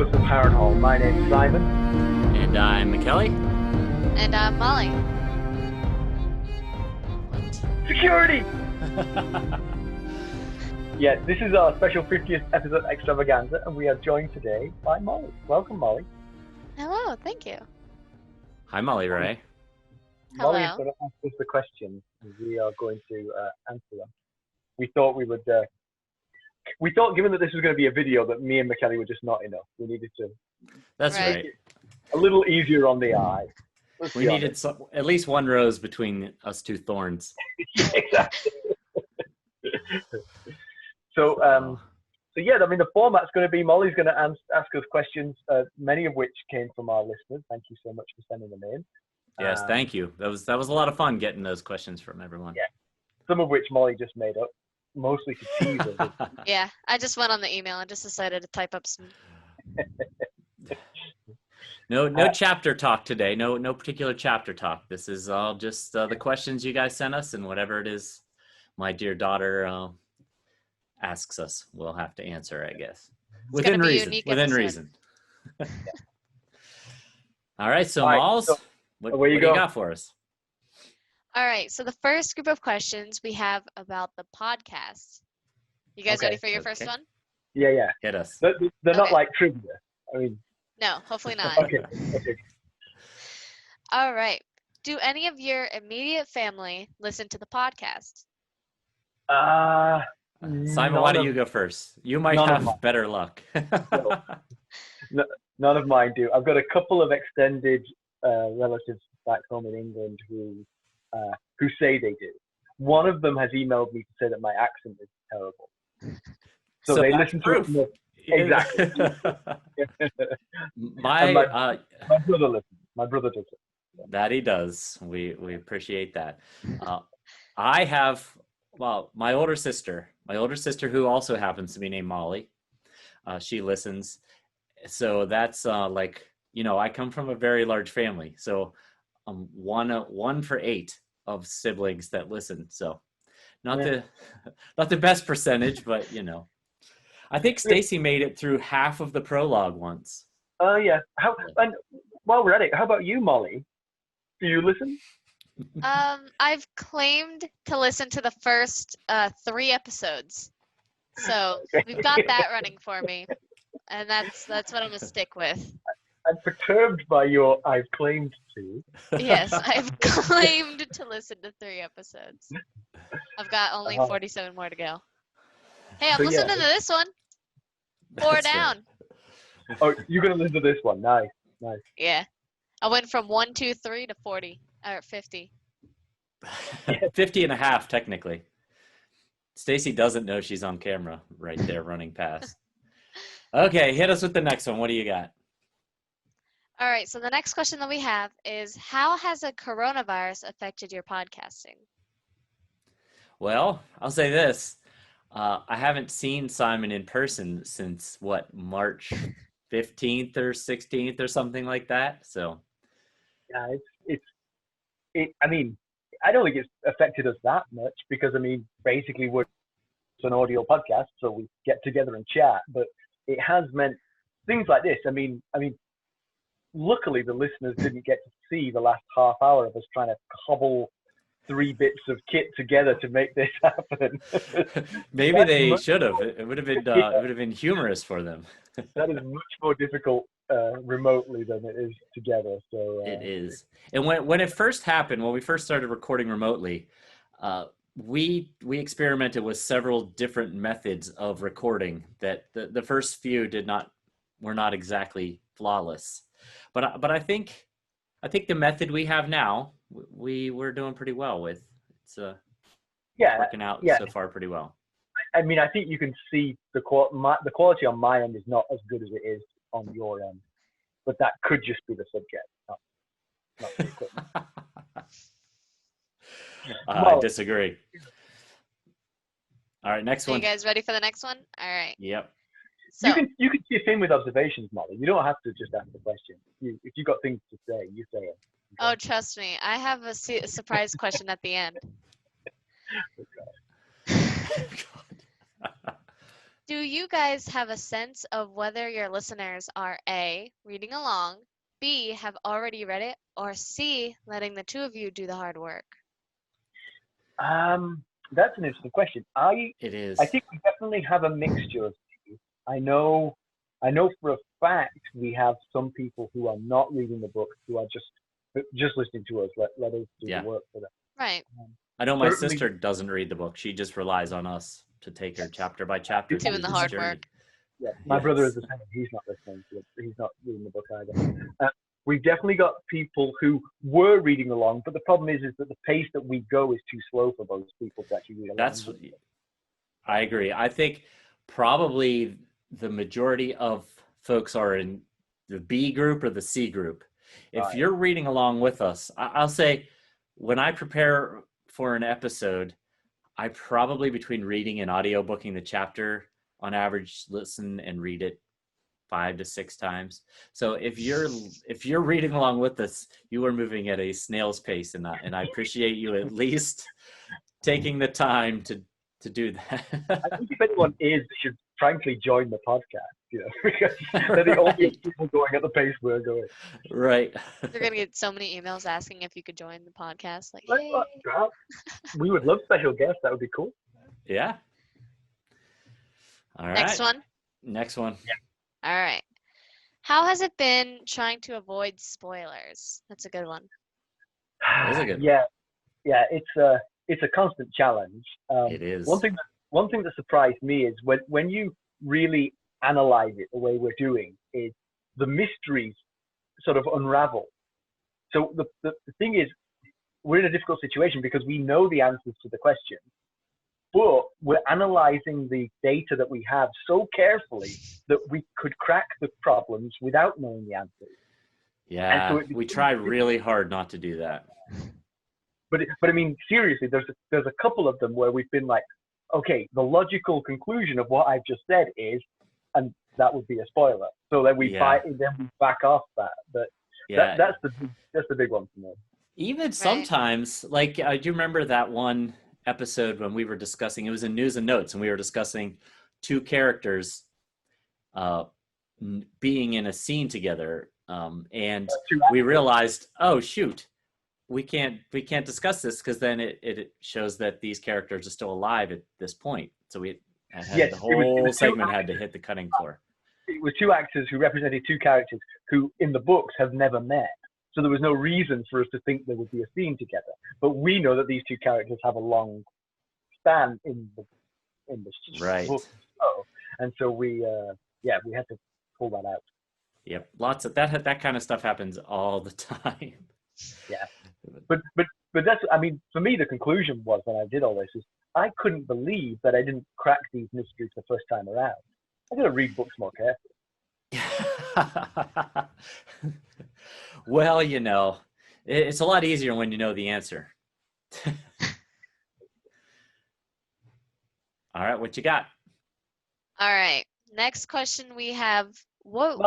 host of Harrenhal. My name's Simon. And I'm McKelly. And I'm Molly. What? Security! Yeah, this is our special 50th episode extravaganza, and we are joined today by Molly. Welcome, Molly. Hello, thank you. Hi, Molly Ray. Hello. Molly is going to ask us the questions, and we are going to answer them. We thought we would. We thought, given that this was going to be a video, that me and McKelly were just not enough. We needed to. That's Right. right. A little easier on the eye. We needed at least one rose between us two thorns. Yeah, exactly. So yeah, I mean, the format's going to be Molly's going to ask us questions, many of which came from our listeners. Thank you so much for sending them in. Yes, thank you. That was a lot of fun getting those questions from everyone. Yeah. Some of which Molly just made up, mostly to tease us. Yeah, I just went on the email and just decided to type up some. No chapter talk today. No particular chapter talk. This is all just the questions you guys sent us, and whatever it is my dear daughter asks us, we'll have to answer, I guess. Within reason. Within reason. All right, so Malls, so what where do you you go? got for us? All right, so the first group of questions we have about the podcast. You guys Okay. ready for your first Okay. one? Yeah. Hit us. They're not Okay. like trivia. I mean, No, hopefully not. okay. All right. Do any of your immediate family listen to the podcast? Simon, why don't you go first? You might none of have mine. better luck. None of mine do. I've got a couple of extended relatives back home in England who say they do. One of them has emailed me to say that my accent is terrible. So they that's listen proof. to it. Exactly. my brother listens. My brother does it. That he does. We appreciate that. I have my older sister who also happens to be named Molly. She listens. So that's I come from a very large family. So one for 8 of siblings that listen. So not the best percentage, but I think Stacy made it through half of the prologue once. Oh yeah. And while we're at it, how about you, Molly? Do you listen? I've claimed to listen to the first 3 episodes. So we've got that running for me. And that's what I'm going to stick with. I'm perturbed by your "I've claimed to." Yes, I've claimed to listen to 3 episodes. I've got only 47 more to go. Hey, I'm listening to this one. 4 That's down. right. Oh, you're going to listen to this one. Nice. Yeah. I went from 1, 2, 3 to 40 or 50. 50 and a half, technically. Stacy doesn't know she's on camera right there running past. Okay, hit us with the next one. What do you got? All right, so the next question that we have is, how has a coronavirus affected your podcasting? Well, I'll say this. I haven't seen Simon in person since, March 15th or 16th or something like that. So, Yeah, I mean, I don't think it's affected us that much because, I mean, basically we're an audio podcast, so we get together and chat, but it has meant things like this. I mean, luckily the listeners didn't get to see the last half hour of us trying to cobble 3 bits of kit together to make this happen. Maybe they should have. It would have been humorous for them. That is much more difficult remotely than it is together. So it is. And when it first happened, when we first started recording remotely, we experimented with several different methods of recording that the first few were not exactly flawless. But I think the method we have now, we're doing pretty well with. It's working out so far pretty well. I mean, I think you can see the quality on my end is not as good as it is on your end, but that could just be the subject, not the equipment. I disagree. All right, next one. Are you guys ready for the next one? All right. Yep. So, you can chip in with observations, Molly. You don't have to just ask the question. If you've got things to say, you say it. oh, trust me, I have a surprise question at the end. Do you guys have a sense of whether your listeners are A, reading along, B, have already read it, or C, letting the two of you do the hard work? That's an interesting question. It is. I think we definitely have a mixture of these. I know for a fact we have some people who are not reading the book, who are just listening to us. Let us do the work for them. Right. I know my sister doesn't read the book. She just relies on us to take her chapter by chapter. Doing the hard work. Yeah, my brother is the same. He's not listening to it. He's not reading the book either. We've definitely got people who were reading along, but the problem is that the pace that we go is too slow for those people to actually read along. I agree. I think probably the majority of folks are in the B group or the C group. If you're reading along with us, I'll say when I prepare for an episode, I probably, between reading and audiobooking the chapter, on average listen and read it 5 to 6 times. So if you're reading along with us, you are moving at a snail's pace, and I appreciate you at least taking the time to do that. I think if anyone is, they should frankly join the podcast, because they're the only people going at the pace we're going. Right. You're gonna get so many emails asking if you could join the podcast. Like, hey. We would love special guests. That would be cool. Yeah. All right. Next one. Yeah. All right. How has it been trying to avoid spoilers? That's a good one. That is a good one. Yeah. It's a constant challenge. It is. One thing that surprised me is when you really analyze it the way we're doing, is the mysteries sort of unravel. So the thing is, we're in a difficult situation because we know the answers to the questions, but we're analyzing the data that we have so carefully that we could crack the problems without knowing the answers. Yeah, so we try really hard not to do that. But I mean, seriously, there's a couple of them where we've been like, okay, the logical conclusion of what I've just said is, and that would be a spoiler. So then we back off that. But that's the big one for me. Even sometimes, like, do you remember that one episode when we were discussing, it was in News and Notes, and we were discussing 2 characters being in a scene together, and we realized, oh shoot, we can't discuss this because then it shows that these characters are still alive at this point. So we had the whole segment had to hit the cutting floor. It was 2 actors who represented 2 characters who in the books have never met. So there was no reason for us to think there would be a scene together. But we know that these 2 characters have a long span in the book. And so we had to pull that out. Yep, lots of that kind of stuff happens all the time. Yeah, but that's, I mean, for me the conclusion was when I did all this is I couldn't believe that I didn't crack these mysteries the first time around. I got to read books more carefully. Well, it's a lot easier when you know the answer. All right, what you got? All right, next question we have. Let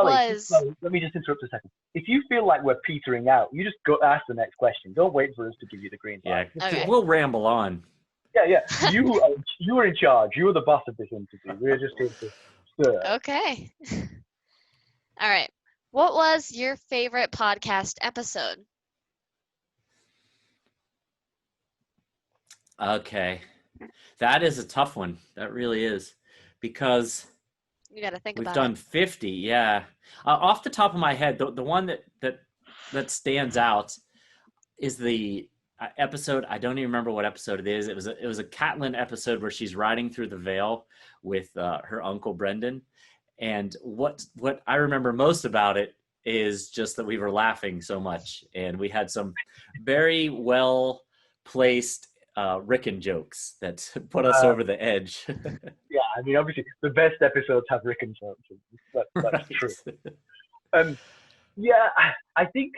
me just interrupt a second. If you feel like we're petering out, you just go ask the next question. Don't wait for us to give you the green light. Yeah, okay. We'll ramble on. Yeah. You are in charge. You are the boss of this interview. We're just here to stir. Okay. All right. What was your favorite podcast episode? Okay. That is a tough one. That really is. Because you got to think about it. We've done 50, yeah. Off the top of my head, the one that stands out is the episode. I don't even remember what episode it is. It was a Catelyn episode where she's riding through the Vale with her uncle Brendan. And what I remember most about it is just that we were laughing so much, and we had some very well placed Rickon jokes that put us over the edge. Yeah, I mean, obviously the best episodes have Rickon jokes. That's true. Yeah, I think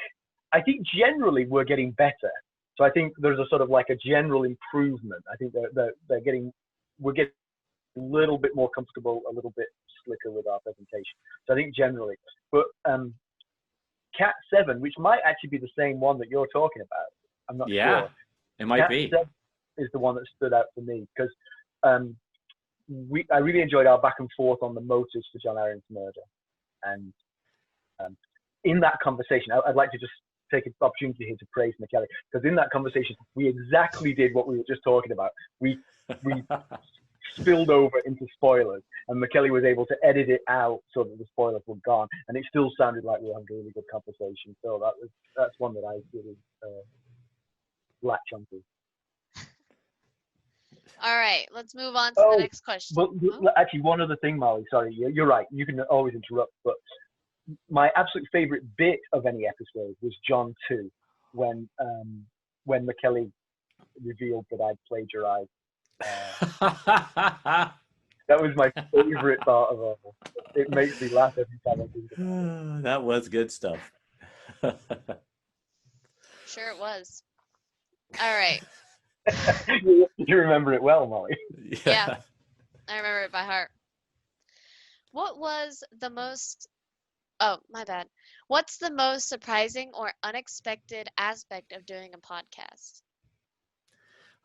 generally we're getting better. So I think there's a sort of like a general improvement. I think we're getting a little bit more comfortable, a little bit slicker with our presentation. So I think generally, but Cat 7, which might actually be the same one that you're talking about. I'm not sure. Yeah, it might be. Cat 7 is the one that stood out for me because I really enjoyed our back and forth on the motives for John Arryn's murder. And in that conversation, I'd like to just take an opportunity here to praise McKelly, because in that conversation, we exactly did what we were just talking about. We spilled over into spoilers, and McKelly was able to edit it out so that the spoilers were gone, and it still sounded like we were having a really good conversation. So that's one that I really latch onto. All right, let's move on to the next question. But actually, one other thing, Molly. Sorry, you're right. You can always interrupt, but my absolute favorite bit of any episode was John 2, when McKelly revealed that I'd plagiarized. That was my favorite part of it. It makes me laugh every time I think about it. That was good stuff. Sure it was. All right. You remember it well, Molly. Yeah, I remember it by heart. What was the most... Oh, my bad. What's the most surprising or unexpected aspect of doing a podcast?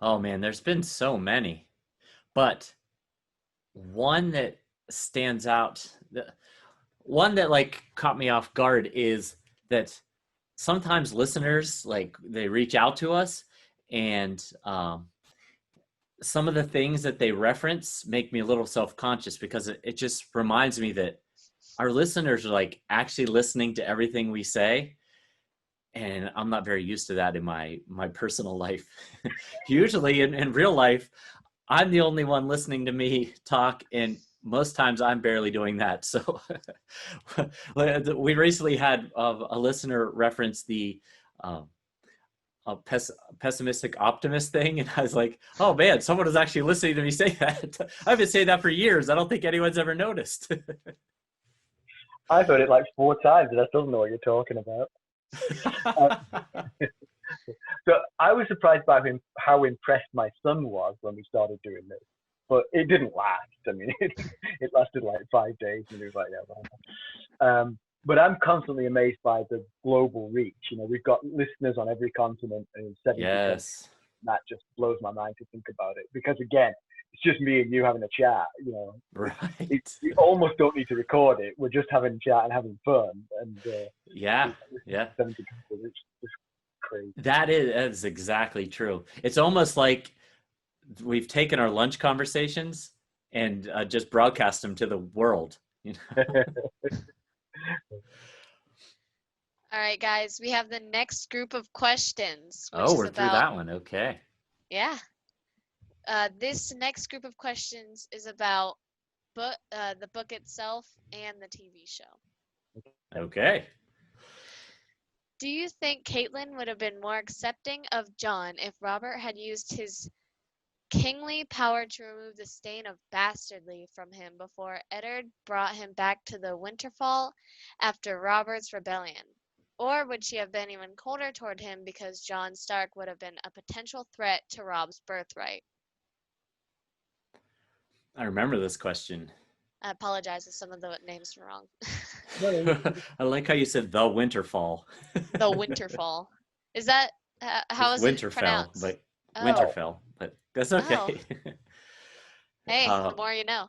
Oh man, there's been so many, but one that stands out, one that like caught me off guard is that sometimes listeners, like, they reach out to us, and some of the things that they reference make me a little self-conscious, because it just reminds me that our listeners are like actually listening to everything we say. And I'm not very used to that in my personal life. Usually in real life, I'm the only one listening to me talk, and most times I'm barely doing that. So we recently had a listener reference the pessimistic optimist thing, and I was like, oh man, someone is actually listening to me say that. I've been saying that for years. I don't think anyone's ever noticed. I've heard it like 4 times, and I still don't know what you're talking about. So I was surprised by how impressed my son was when we started doing this, but it didn't last. I mean, it lasted like 5 days, and he was like, yeah, well. But I'm constantly amazed by the global reach. You know, we've got listeners on every continent, and 70%. Yes. That just blows my mind to think about it, because again, it's just me and you having a chat, you know. Right. We almost don't need to record it. We're just having a chat and having fun. And yeah. 70 people, it's just crazy. That is exactly true. It's almost like we've taken our lunch conversations and just broadcast them to the world. You know? All right, guys, we have the next group of questions. Oh, we're through that one. Okay. Yeah. This next group of questions is about the book itself and the TV show. Okay. Do you think Caitlin would have been more accepting of Jon if Robert had used his kingly power to remove the stain of bastardly from him before Eddard brought him back to the Winterfell after Robert's rebellion? Or would she have been even colder toward him because Jon Stark would have been a potential threat to Robb's birthright? I remember this question. I apologize if some of the names are wrong. I like how you said the Winterfall. The Winterfall. Is that how is it pronounced? But Winterfell, but that's okay. Oh. Hey, the more you know.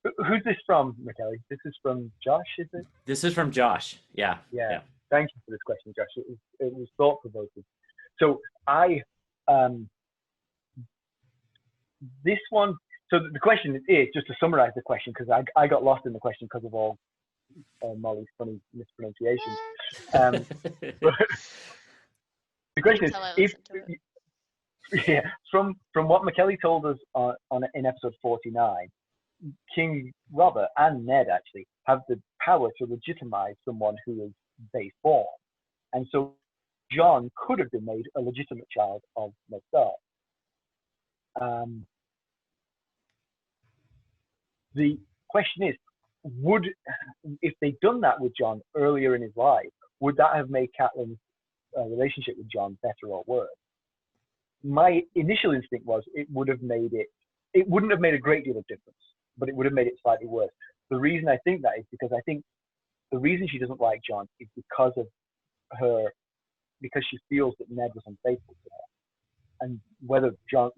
Who's this from, McKelly? This is from Josh, is it? This is from Josh. Yeah. Thank you for this question, Josh. It was thought-provoking. So this one. So the question is, just to summarize the question, because I got lost in the question because of all Molly's funny mispronunciations. The question is, from what McKelly told us in episode 49, King Robert and Ned actually have the power to legitimize someone who is base born, and so Jon could have been made a legitimate child of Ned Stark. The question is, if they'd done that with Jon earlier in his life, would that have made Catelyn's relationship with Jon better or worse? My initial instinct was it wouldn't have made a great deal of difference, but it would have made it slightly worse. The reason I think that is because I think the reason she doesn't like Jon is because she feels that Ned was unfaithful to her. And whether Jon's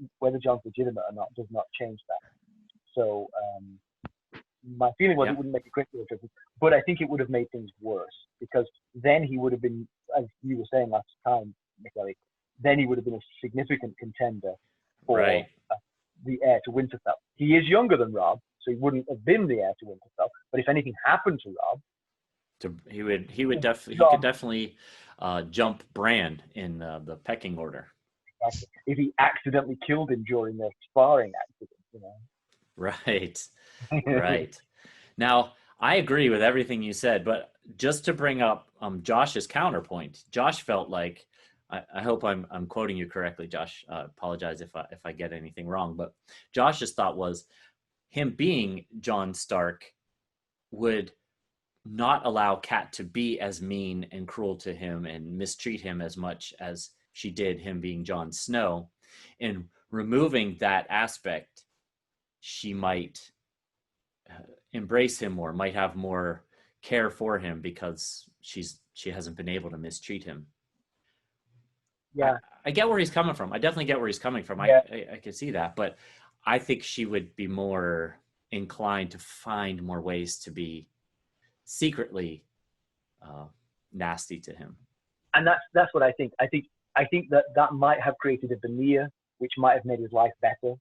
legitimate or not does not change that. So my feeling was it wouldn't make a great deal of difference, but I think it would have made things worse because then he would have been, as you were saying last time, Michele, then he would have been a significant contender for the heir to Winterfell. He is younger than Robb, so he wouldn't have been the heir to Winterfell. But if anything happened to Robb, he could definitely jump Bran in the pecking order. If he accidentally killed him during their sparring accident, Right. Right. Now, I agree with everything you said, but just to bring up Josh's counterpoint, Josh felt like, I hope I'm quoting you correctly, Josh. Apologize if I get anything wrong, but Josh's thought was him being Jon Stark would not allow Kat to be as mean and cruel to him and mistreat him as much as she did him being Jon Snow. And removing that aspect, she might embrace him more, might have more care for him because she hasn't been able to mistreat him. Yeah, I get where he's coming from. I definitely get where he's coming from. Yeah. I can see that, but I think she would be more inclined to find more ways to be secretly nasty to him. And that's what I think. I think that might have created a veneer which might have made his life better,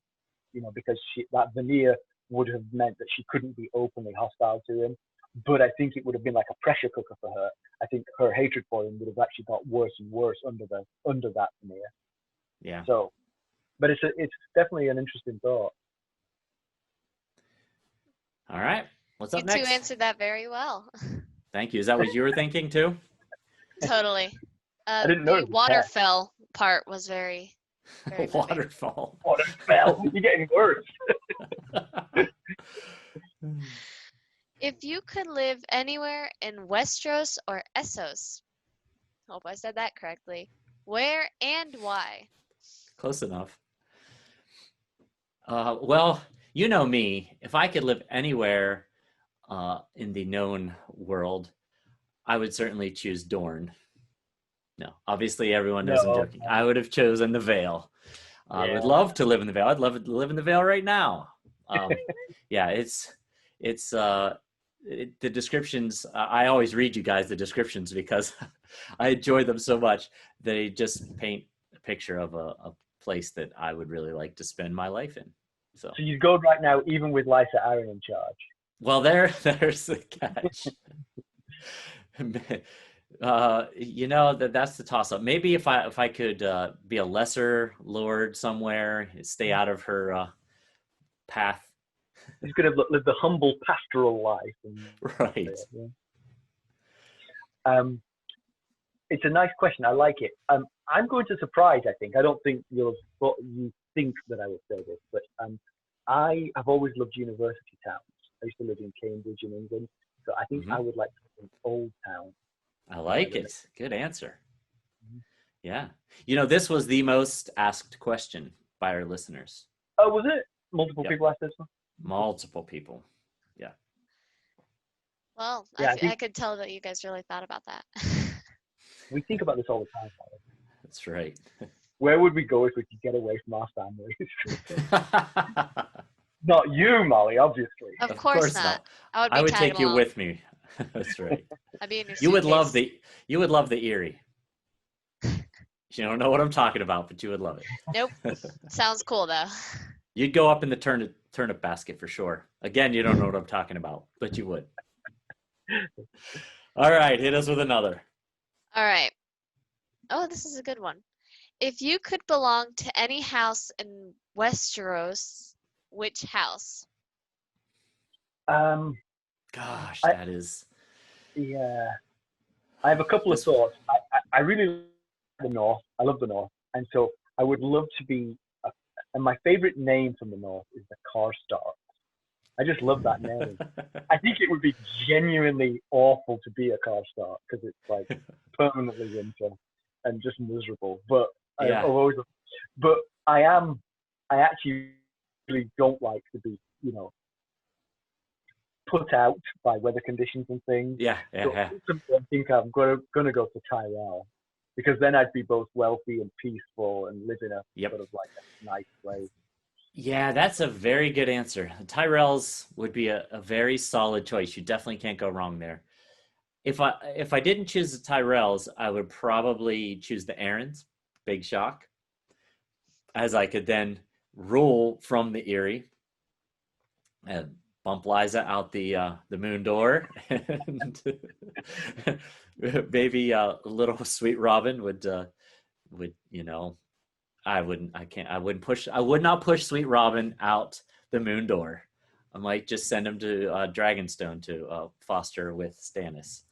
because that veneer would have meant that she couldn't be openly hostile to him. But I think it would have been like a pressure cooker for her. I think her hatred for him would have actually got worse and worse under that veneer. Yeah. So, but it's definitely an interesting thought. All right. What's up next? You two answered that very well. Thank you. Is that what you were thinking too? Totally. I didn't know the waterfell part was very Waterfall. Waterfell. You're getting worse. If you could live anywhere in Westeros or Essos, hope I said that correctly, where and why? Close enough. Well, you know me. If I could live anywhere in the known world, I would certainly choose Dorne. No, obviously everyone knows I'm joking. I would have chosen the Vale. I would love to live in the Vale. I'd love to live in the Vale right now. Yeah, it's the descriptions. I always read you guys the descriptions because I enjoy them so much. They just paint a picture of a place that I would really like to spend my life in. So you'd go right now, even with Lysa Arryn in charge. Well, there's the catch. That's the toss-up. Maybe if I could be a lesser lord somewhere, stay out of her path. He's going to live the humble pastoral life. Right. It's a nice question. I like it. I'm going to surprise, I think. I don't think you think that I would say this, but I have always loved university towns. I used to live in Cambridge in England, so I think I would like to live in Old Town. I like it. Good answer. Yeah. This was the most asked question by our listeners. Oh, was it? Multiple people asked this one? Multiple people. Yeah. Well, I could tell that you guys really thought about that. We think about this all the time. That's right. Where would we go if we could get away from our families? Not you, Molly, obviously. Of course not. I would take you with me. That's right. I'd be in your You would love the Erie. You don't know what I'm talking about, but you would love it. Nope. Sounds cool though. You'd go up in the turnip basket for sure. Again, you don't know what I'm talking about, but you would. All right, hit us with another. All right. Oh, this is a good one. If you could belong to any house in Westeros, which house? Gosh, that is... Yeah. I have a couple of thoughts. I really love the North. I love the North. And so I would love to be... and my favorite name from the North is the Karstarks. I just love that name. I think it would be genuinely awful to be a Karstark because it's like permanently winter and just miserable. But I actually really don't like to be, put out by weather conditions and things. Yeah. I think I'm gonna go to Tyrell because then I'd be both wealthy and peaceful and live in a sort of like a nice place. Yeah, that's a very good answer. Tyrells would be a very solid choice. You definitely can't go wrong there. If I didn't choose the Tyrells, I would probably choose the Aarons. Big shock, as I could then rule from the Eyrie and bump Liza out the moon door, and maybe little sweet Robin would I would not push sweet Robin out the moon door. I might just send him to Dragonstone to foster with Stannis.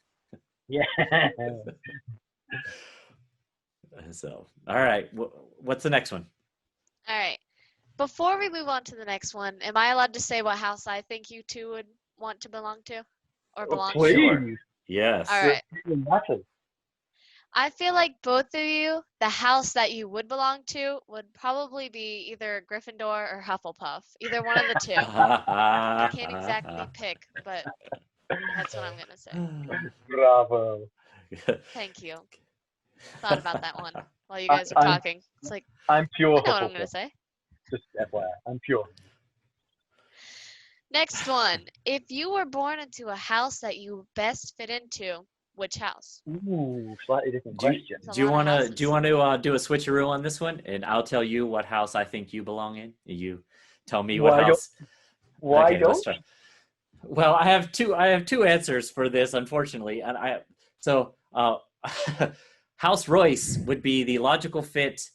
Yeah. So, all right, what's the next one? All right. Before we move on to the next one, am I allowed to say what house I think you two would want to belong to or Oh, belong please. to? Sure. Yes. All right. It matters. I feel like both of you, the house that you would belong to would probably be either Gryffindor or Hufflepuff. Either one of the two. I can't exactly pick, but that's what I'm going to say. Bravo. Thank you. Thought about that one while you guys were talking. It's like, I'm pure I know what I'm Hufflepuff. going to say. Just FYI, I'm pure. Next one. If you were born into a house that you best fit into, which house? Ooh, slightly different Do you, question. It's a do you lot of want to houses. do you want to do a switcheroo on this one, and I'll tell you what house I think you belong in. You tell me what Why house. Why Okay, let's don't? try. Well, I have two answers for this, unfortunately, and House Royce would be the logical fit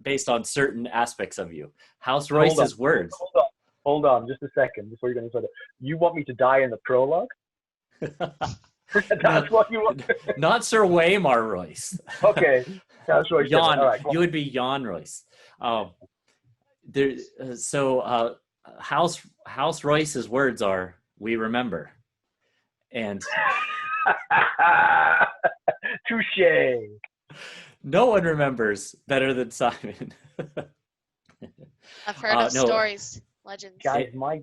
based on certain aspects of you. House Royce's words. Hold on, just a second before you're going to say that. You want me to die in the prologue? That's what you want. Not Sir Waymar Royce. Okay, that's what Jan, all right, you would be Jan Royce. House Royce's words are, "We remember," and touche. no one remembers better than Simon. I've heard of no. stories, legends. Guys, my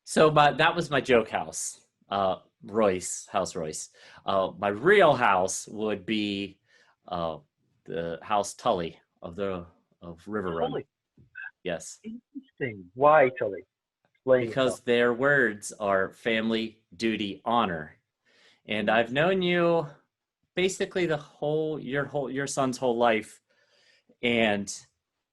So that was my joke house, House Royce. My real house would be the House Tully of River Run. Tully. Yes. Interesting. Why, Tully? Explain Because yourself. their words are family, duty, honor. And I've known you basically your son's whole life, and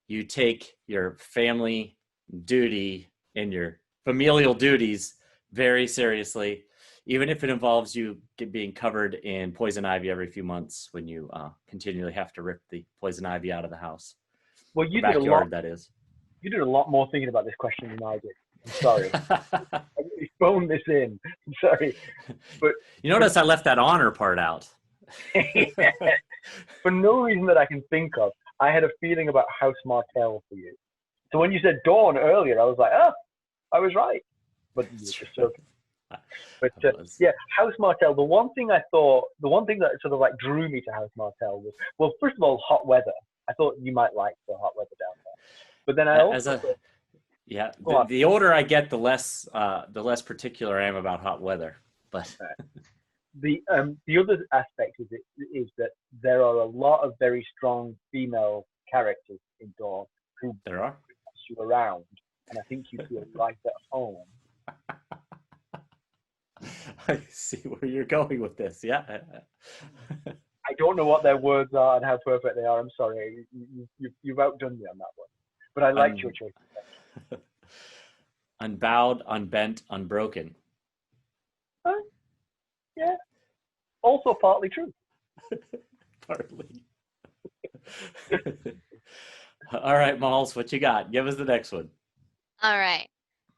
you take your family duty and your familial duties very seriously, even if it involves you being covered in poison ivy every few months when you continually have to rip the poison ivy out of the house. Well, you did did a lot. That is. You did a lot more thinking about this question than I did. I'm sorry. I really phoned this in. I'm sorry, but you notice I left that honor part out. For no reason that I can think of, I had a feeling about House Martell for you. So when you said Dawn earlier, I was like, oh, I was right. But you were just joking. But yeah, House Martell. The one thing that sort of like drew me to House Martell was, well, first of all, hot weather. I thought you might like the hot weather down there. But then I also the older I get, the less particular I am about hot weather. But the other aspect is that there are a lot of very strong female characters in Dawn who there are you around, and I think you feel right at home. I see where you're going with this. Yeah. I don't know what their words are and how perfect they are. I'm sorry, you've outdone me on that one. But I liked your choice. Unbowed, unbent, unbroken. Yeah. Also partly true. Partly. All right, Malls, what you got? Give us the next one. All right.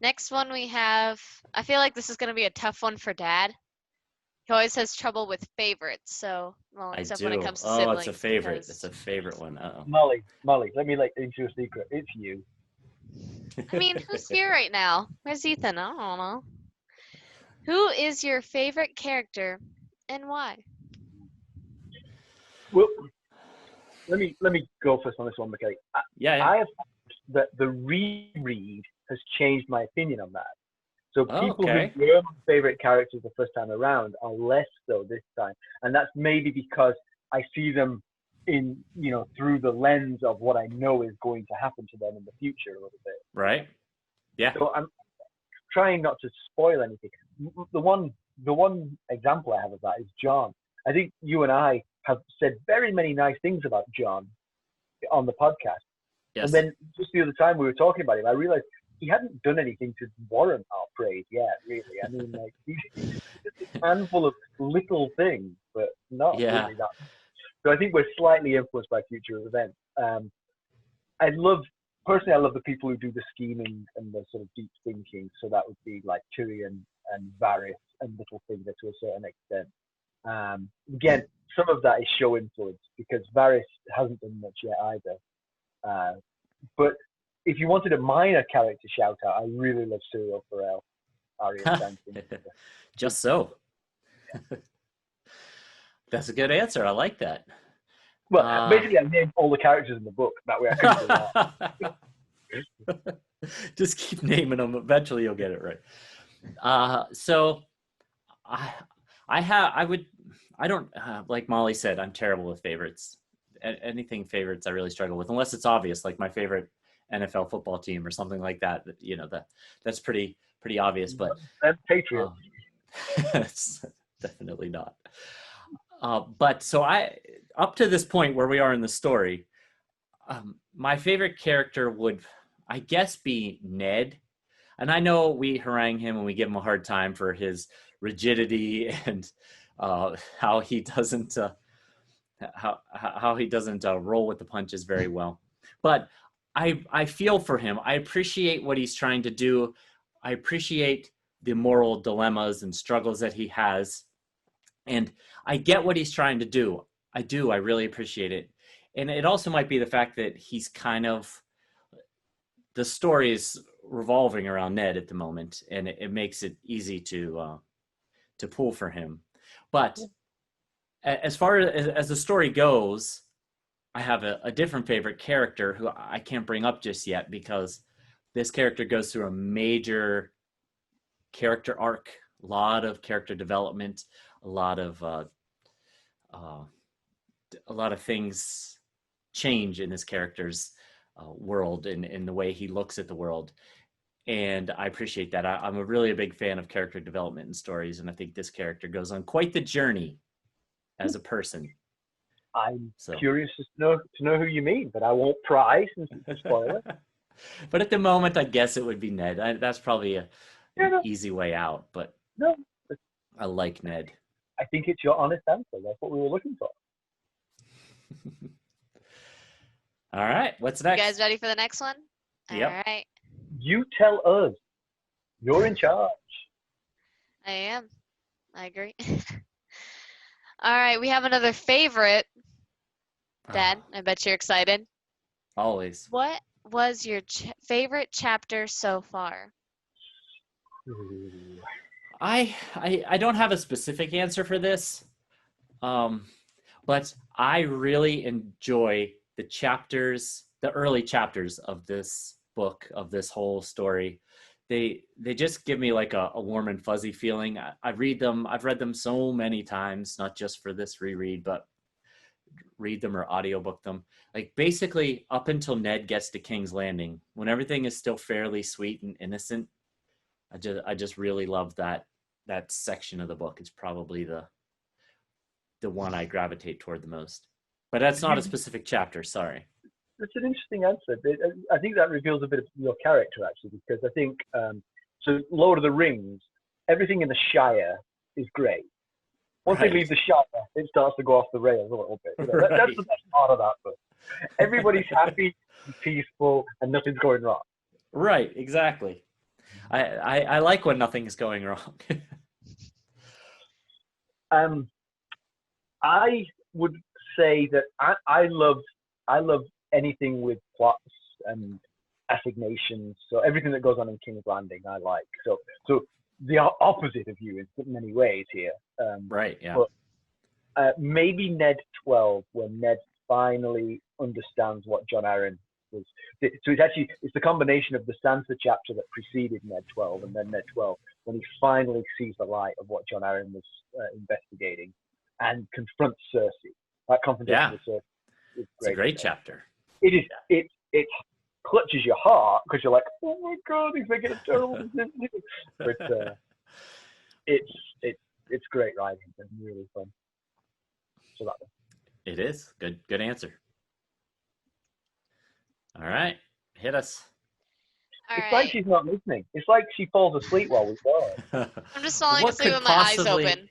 Next one we have, I feel like this is going to be a tough one for Dad. He always has trouble with favorites, except when it comes to siblings. It's a favorite. It's a favorite one. Uh-oh. Molly, let me let into a secret. It's you. I mean, who's here right now? Where's Ethan? I don't know. Who is your favorite character and why? Well, let me go first on this one, McKay. Yeah. I have found that the reread has changed my opinion on that. So Oh, people okay. who were my favorite characters the first time around are less so this time, and that's maybe because I see them in through the lens of what I know is going to happen to them in the future a little bit. Right. Yeah. So I'm trying not to spoil anything. The one example I have of that is John. I think you and I have said very many nice things about John on the podcast. Yes. And then just the other time we were talking about him, I realized he hadn't done anything to warrant our praise yet, really. I mean, like, he's just a handful of little things, but not Yeah. really that. So I think we're slightly influenced by future events. Personally, I love the people who do the scheming and the sort of deep thinking. So that would be like Tyrion and Varys and Littlefinger to a certain extent. Again, some of that is show influence because Varys hasn't done much yet either. But if you wanted a minor character shout out, I really love Cyril Farrell, Arya Stanton. Just so. That's a good answer. I like that. Well, basically, I named all the characters in the book. That way, I couldn't do that. Just keep naming them. Eventually, you'll get it right. So, I don't like Molly said. I'm terrible with favorites. Anything favorites, I really struggle with, unless it's obvious, like my favorite NFL football team or something like that. That's pretty obvious. But Patriots. it's definitely not. But so up to this point where we are in the story, my favorite character would, I guess, be Ned. And I know we harangue him and we give him a hard time for his rigidity and how he doesn't roll with the punches very well. But I feel for him. I appreciate what he's trying to do. I appreciate the moral dilemmas and struggles that he has. And I get what he's trying to do. I do. I really appreciate it. And it also might be the fact that he's kind of, the story is revolving around Ned at the moment, and it makes it easy to pull for him. But as far as the story goes, I have a different favorite character who I can't bring up just yet because this character goes through a major character arc, a lot of character development, a lot of things change in this character's world and in the way he looks at the world. And I appreciate that. I'm a big fan of character development in stories, and I think this character goes on quite the journey as a person. I'm curious to know who you mean, but I won't pry since it's a spoiler. But at the moment, I guess it would be Ned. That's probably an easy way out, but no, I like Ned. I think it's your honest answer. That's what we were looking for. All right, what's next? You guys ready for the next one? Yep. All right. You tell us. You're in charge. I am. I agree. All right, we have another favorite. Dad, I bet you're excited. Always. What was your favorite chapter so far? I don't have a specific answer for this, but I really enjoy the early chapters of this book, of this whole story. They just give me like a warm and fuzzy feeling. I've read them so many times, not just for this reread, but read them or audiobook them. Like basically up until Ned gets to King's Landing, when everything is still fairly sweet and innocent. I just really love that section of the book. It's probably the one I gravitate toward the most. But that's not a specific chapter, sorry. That's an interesting answer. I think that reveals a bit of your character, actually, because I think, so Lord of the Rings, everything in the Shire is great. Once they leave the Shire, it starts to go off the rails a little bit. That's the best part of that book. Everybody's happy, and peaceful, and nothing's going wrong. Right, exactly. I like when nothing is going wrong. I would say that I love anything with plots and assignations. So everything that goes on in King's Landing, I like. So the opposite of you in many ways here. Right. Yeah. But maybe Ned 12, when Ned finally understands what Jon Arryn was. So it's the combination of the Sansa chapter that preceded Ned 12 and then Ned 12, when he finally sees the light of what Jon Arryn was investigating and confronts Cersei. That confrontation with Cersei is great. It's a great chapter. It is. It clutches your heart because you're like, oh my god, he's making a terrible decision. But it's great writing and really fun. So that. It is good answer. All right, hit us. All Like she's not listening. It's like she falls asleep while we go. I'm just falling asleep with my eyes open.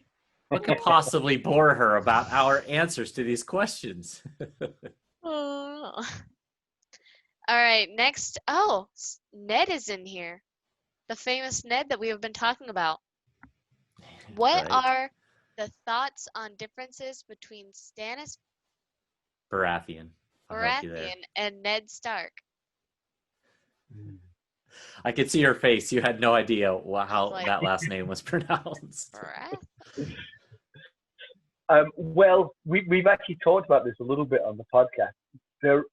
What could possibly bore her about our answers to these questions? Oh. All right, next. Oh, Ned is in here. The famous Ned that we have been talking about. What are the thoughts on differences between Stannis Baratheon and Ned Stark? I could see her face. You had no idea how that last name was pronounced. Well, we've actually talked about this a little bit on the podcast. There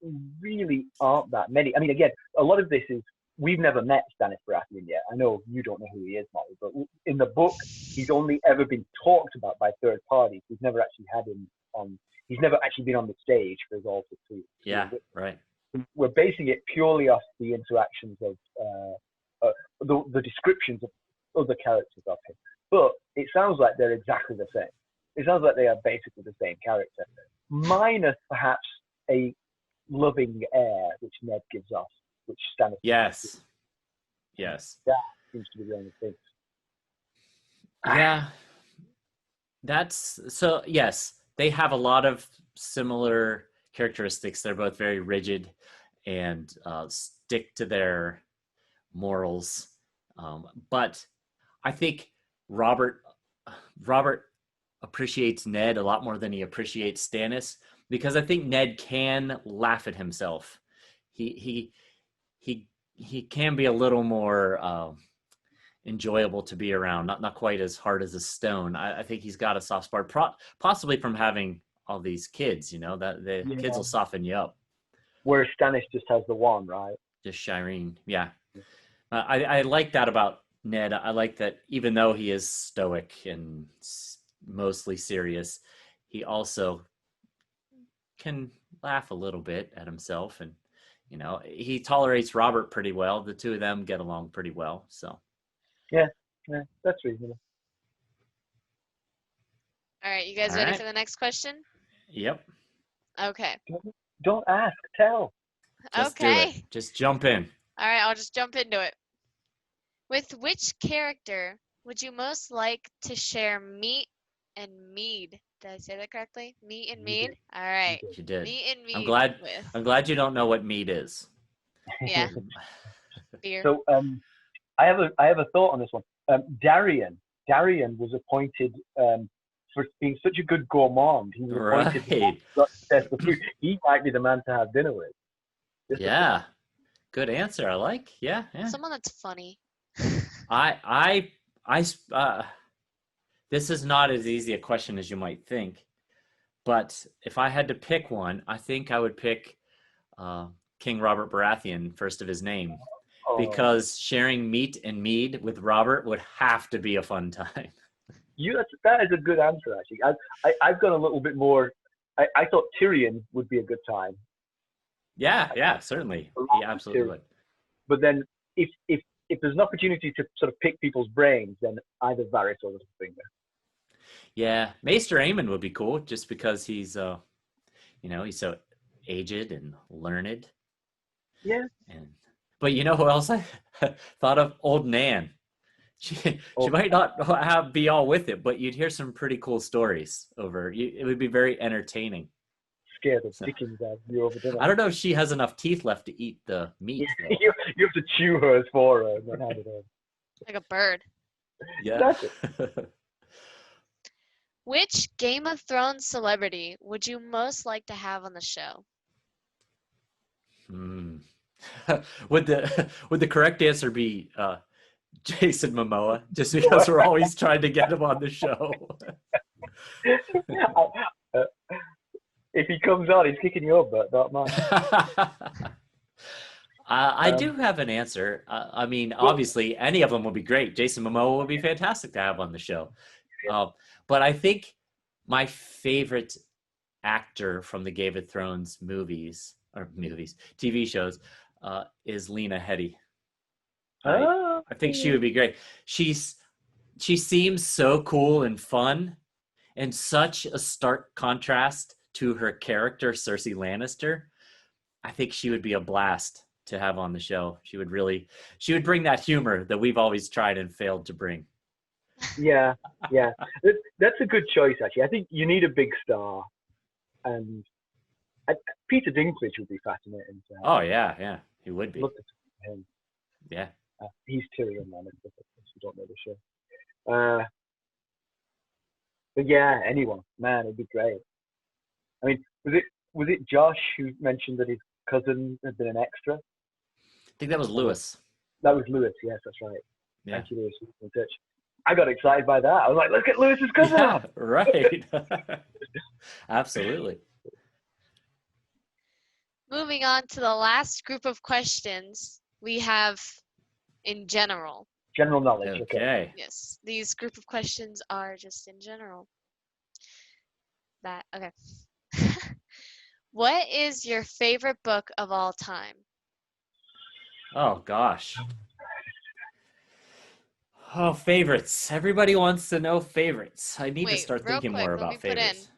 really aren't that many. I mean, again, a lot of this is, we've never met Stannis Baratheon yet. I know you don't know who he is, Molly, but in the book, he's only ever been talked about by third parties. We've never actually had him on. He's never actually been on the stage for us all to see. Yeah, right. We're basing it purely off the interactions of the descriptions of other characters of him. But it sounds like they're exactly the same. It sounds like they are basically the same character, minus perhaps a loving air which Ned gives off, which Stannis. Yes. That seems to be the only thing. Yeah. That's so. Yes, they have a lot of similar characteristics. They're both very rigid and stick to their morals. But I think Robert appreciates Ned a lot more than he appreciates Stannis, because I think Ned can laugh at himself. He can be a little more enjoyable to be around, not quite as hard as a stone. I think he's got a soft spot, possibly from having all these kids, that the kids will soften you up. Whereas Stannis just has the one, right? Just Shireen, yeah. I like that about Ned. I like that even though he is stoic and mostly serious, he also can laugh a little bit at himself, and he tolerates Robert pretty well. The two of them get along pretty well, so yeah, that's reasonable. All right, you guys ready for the next question? Yep. Okay. Don't ask, tell. Just do it. Just jump in. All right, I'll just jump into it. With which character would you most like to share meat and mead? Did I say that correctly? Meat and mead? All right. You did. Meat and mead. I'm glad you don't know what mead is. Yeah. Beer. So I have a thought on this one. Darian was appointed for being such a good gourmand. He was appointed to test the food. He might be the man to have dinner with. Yeah. Good answer. I like. Yeah. Someone that's funny. This is not as easy a question as you might think, but if I had to pick one, I think I would pick King Robert Baratheon, first of his name, because sharing meat and mead with Robert would have to be a fun time. That is a good answer, actually. I've got a little bit more. I thought Tyrion would be a good time. Yeah, certainly. He absolutely would. But then if there's an opportunity to sort of pick people's brains, then either Varys or Littlefinger. Yeah, Maester Aemon would be cool, just because he's he's so aged and learned. Yeah. But you know who else I thought of? Old Nan. She might not be all with it, but you'd hear some pretty cool stories it would be very entertaining. Scared of dickens out of you over dinner. I don't know if she has enough teeth left to eat the meat. you have to chew hers for her and then hand it over. Like a bird. Yeah. That's it. Which Game of Thrones celebrity would you most like to have on the show? Would the correct answer be Jason Momoa, just because we're always trying to get him on the show. If he comes on, he's kicking your butt, not mine. I do have an answer. I mean, obviously, any of them would be great. Jason Momoa would be fantastic to have on the show. But I think my favorite actor from the Game of Thrones TV shows, is Lena Headey. I think she would be great. She seems so cool and fun, and such a stark contrast to her character, Cersei Lannister. I think she would be a blast to have on the show. She would bring that humor that we've always tried and failed to bring. Yeah. That's a good choice, actually. I think you need a big star, and Peter Dinklage would be fascinating. Oh yeah, he would be. Look at him. Yeah. He's Tyrion Lannister, if you don't know the show. But yeah, anyone, man, it'd be great. I mean, was it Josh who mentioned that his cousin had been an extra? I think that was Lewis. That was Lewis, yes, that's right. Yeah. Thank you, Lewis, for being in touch. I got excited by that. I was like, look at Lewis's cousin. Yeah, right. Absolutely. Moving on to the last group of questions we have in general. General knowledge. Okay. Yes, these group of questions are just in general. Okay. What is your favorite book of all time? Oh gosh. Oh, favorites. Everybody wants to know favorites. I need to start thinking more about favorites.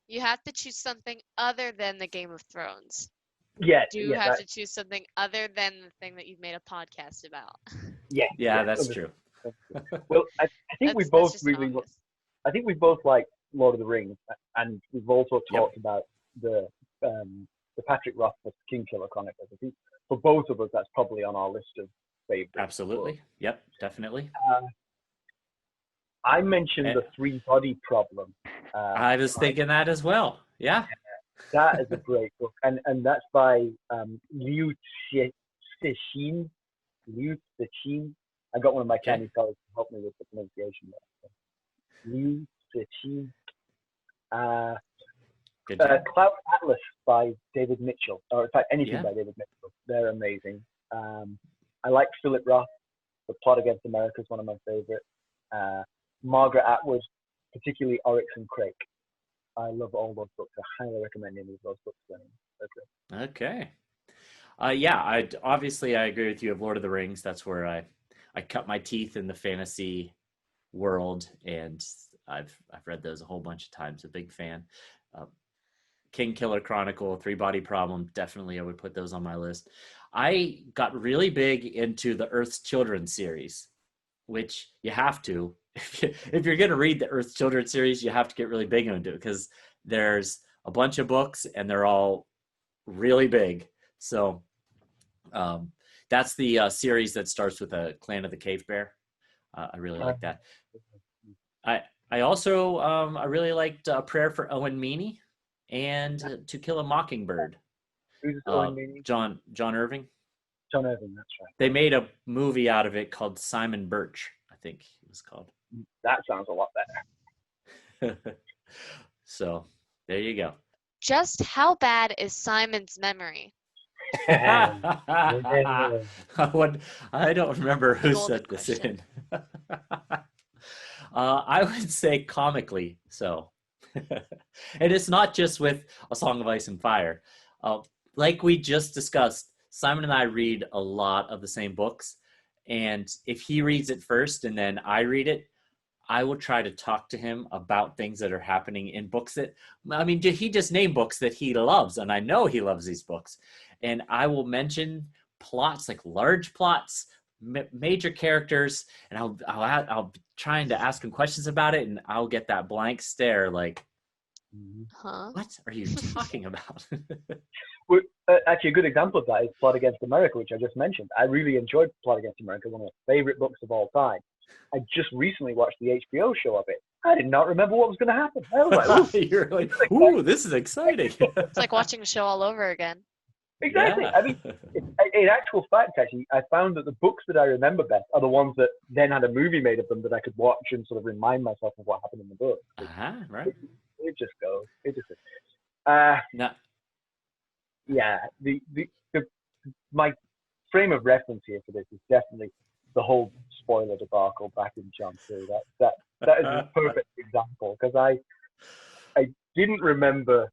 You have to choose something other than the Game of Thrones. Yeah. You have to choose something other than the thing that you've made a podcast about. Yeah, that's true. Well, I think we both like Lord of the Rings, and we've also talked about the Patrick Rothfuss Kingkiller Chronicles. I think for both of us, that's probably on our list of favorites. Absolutely. Yep, definitely. I mentioned the three-body problem. I was thinking that as well. Yeah. That is a great book, and that's by Liu Cixin. Liu Cixin. I got one of my Chinese colleagues to help me with the pronunciation there. Liu Cixin. Cloud Atlas by David Mitchell, or in fact anything by David Mitchell. They're amazing. I like Philip Roth. The Plot Against America is one of my favorite. Margaret Atwood, particularly Oryx and Crake. I love all those books. I highly recommend any of those books. Okay. I agree with you of Lord of the Rings. That's where I cut my teeth in the fantasy world, and I've read those a whole bunch of times. A big fan. Kingkiller Chronicle, Three Body Problem. Definitely, I would put those on my list. I got really big into the Earth's Children series, which you have to. If you're going to read the Earth's Children series, you have to get really big into it because there's a bunch of books and they're all really big. So that's the series that starts with a Clan of the Cave Bear. I really like that. I also I really liked Prayer for Owen Meany and To Kill a Mockingbird. Who's Owen Meany? John Irving. John Irving, that's right. They made a movie out of it called Simon Birch, I think it was called. That sounds a lot better. So there you go. Just how bad is Simon's memory? I don't remember who said this in. I would say comically so. And it's not just with A Song of Ice and Fire. Like we just discussed, Simon and I read a lot of the same books. And if he reads it first and then I read it, I will try to talk to him about things that are happening in books he just named books that he loves, and I know he loves these books. And I will mention plots, like large plots, major characters, and I'll be trying to ask him questions about it, and I'll get that blank stare like, what are you talking about? Well, actually, a good example of that is Plot Against America, which I just mentioned. I really enjoyed Plot Against America, one of my favorite books of all time. I just recently watched the HBO show of it. I did not remember what was going to happen. I was like, you're like, ooh, this is exciting. It's like watching a show all over again. Exactly. Yeah. I mean, in actual fact, actually, I found that the books that I remember best are the ones that then had a movie made of them that I could watch and sort of remind myself of what happened in the book. Right. It just goes. It just. Uh, No. yeah. The my frame of reference here for this is definitely the whole spoiler debacle back in John 2. That is a perfect example because I didn't remember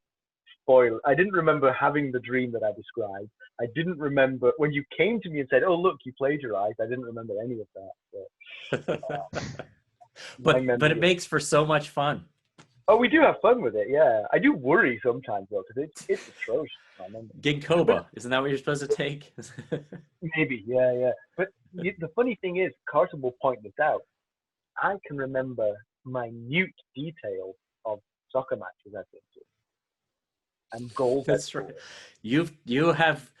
I didn't remember having the dream that I described. I didn't remember when you came to me and said, "Oh, look, you plagiarized." I didn't remember any of that. So, but it makes for so much fun. Oh, we do have fun with it. Yeah, I do worry sometimes though because it's atrocious. Ginkgoba, isn't that what you're supposed to take? Maybe, yeah. But the funny thing is, Carson will point this out. I can remember minute details of soccer matches I've been to. And goals. That's right. You have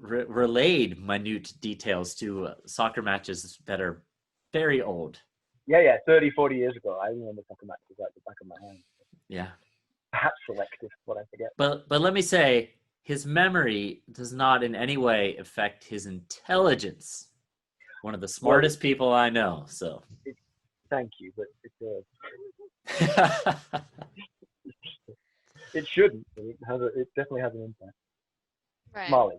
relayed minute details to soccer matches that are very old. Yeah, 30, 40 years ago. I remember soccer matches like the back of my hand. Yeah. Perhaps selective, what I forget. But let me say, his memory does not in any way affect his intelligence. One of the smartest people I know. So. Thank you, but it shouldn't. It definitely has an impact. Right. Molly.